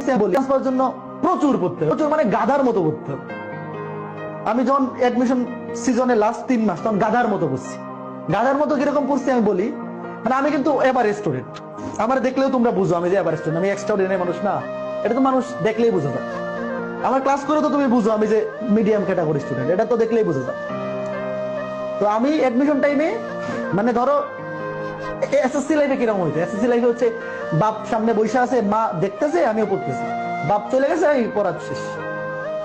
পড়ছি বলি ট্রান্সফারের জন্য প্রচুর পড়তে হবে, প্রচুর মানে গাধার মতো পড়তে হবে। আমি যখন অ্যাডমিশন সিজনে লাস্ট 3 মাস তখন গাধার মতো পড়ছি। গাধার মতো কিরকম পড়ছি আমি বলি, মানে আমি কিন্তু এভারেজ স্টুডেন্ট, আমার দেখলেও তোমরা বুঝো আমি যে এভারেজ স্টুডেন্ট, আমি এক্সট্রাঅর্ডিনারি মানুষ না, এটা তো মানুষ দেখলেই বুঝে যায়। আমার ক্লাস করে তো তুমি বুঝো আমি যে মিডিয়াম ক্যাটাগরি স্টুডেন্ট, এটা তো দেখলেই বুঝে যায়। তো আমি অ্যাডমিশন টাইমে মানে ধরো এসএসসি লাইফে কিরকম হইছে, এসএসসি লাইফে হচ্ছে বাপ সামনে বসে আছে, মা দেখতেছে আমিও পড়তেছি, বাপ চলে গেছে আমি পড়া শেষ।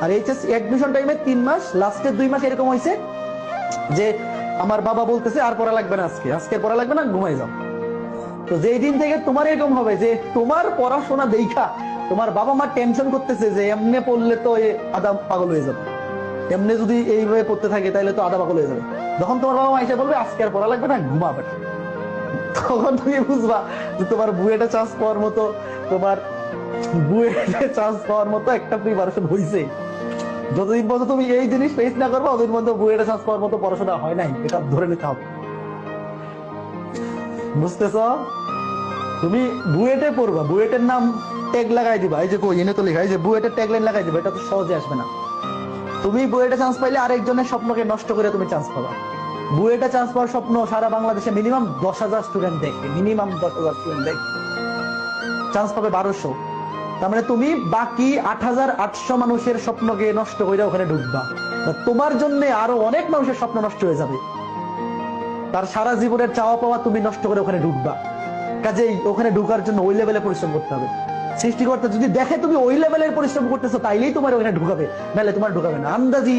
আর এইচএসসি অ্যাডমিশন টাইমে 3 মাস লাস্টের 2 মাস এরকম হয়েছে যে আমার বাবা বলতেছে আর পড়া লাগবে না, আজকে পড়া লাগবে না, ঘুমাই যাও। তো যেই দিন থেকে তোমার এরকম হবে যে তোমার পড়াশোনা দেখা তোমার বাবা মা টেনশন করতেছে যে এমনি পড়লে তো আধা পাগল হয়ে যাবে, এমনি যদি এইভাবে পড়তে থাকে তাহলে তো আধা পাগল হয়ে যাবে, যখন তোমার বাবা মা এসে বলবে আজকে আর পড়া লাগবে না, ঘুমাবে, তখন তুমি বুঝবা যে তোমার বুয়েটে চান্স পাওয়ার মতো, তোমার বুয়েটে চান্স পাওয়ার মতো একটা প্রিপারেশন হয়েছে। যতদিন পর্যন্ত তুমি এই জিনিস ফেস না করবে ততদিন পর্যন্ত বুয়েটে চান্স পাওয়ার মতো পড়াশোনা হয় নাই, এটা ধরে নিতে হবে। বুঝতেছ? তুমি বুয়েটে পড়বা, বুয়েটের নাম ট্যাগ লাগাই দিবা, এই যে কই এনে তো লেখা, এই যে বুয়েটের ট্যাগ লাইন লাগাই দিবা, এটা তো সহজে আসবে না। তুমি বুয়েটে চান্স পাইলে আরেকজনের স্বপ্নকে নষ্ট করে তুমি চান্স পাবা। বুয়েটে চান্স পাওয়ার স্বপ্ন সারা বাংলাদেশে মিনিমাম 10,000 স্টুডেন্ট দেখে, মিনিমাম 10,000 স্টুডেন্ট দেখে, চান্স পাবে 1200। তার মানে তুমি বাকি 8,800 মানুষের স্বপ্নকে নষ্ট করে ওখানে ঢুকবা, তোমার জন্য আরো অনেক মানুষের স্বপ্ন নষ্ট হয়ে যাবে, তার সারা জীবনের চাওয়া পাওয়া তুমি নষ্ট করে ওখানে ঢুকবা। কাজেই ওখানে ঢুকার জন্য ওই লেভেলে পরিশ্রম করতে হবে। সৃষ্টিকর্তা যদি দেখে তুমি ওই লেভেলের পরিশ্রম করতেছো তাইলেই তোমার ওখানে ঢুকাবে, নাহলে তোমার ঢুকাবে না। আন্দাজি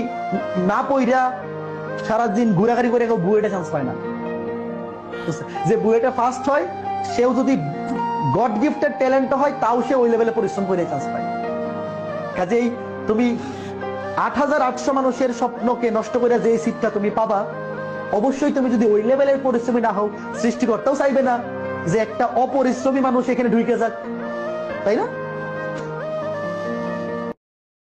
না পইরা সারাদিন ঘোরাঘুরি করে কেউ বুয়েটে চান্স পায় না। যে বুয়েটে ফার্স্ট হয় সেও যদি গড গিফটেড ট্যালেন্ট হয় তাও সে ওই লেভেলে পরিশ্রম করে চান্স পায়। কাজেই তুমি 8,800 মানুষের স্বপ্নকে নষ্ট করে যে সিটটা তুমি পাবা, অবশ্যই তুমি যদি ওই লেভেলের পরিশ্রমী না হও, সৃষ্টিকর্তাও চাইবে না যে একটা অপরিশ্রমী মানুষ এখানে ঢুকে যাক, তাই না?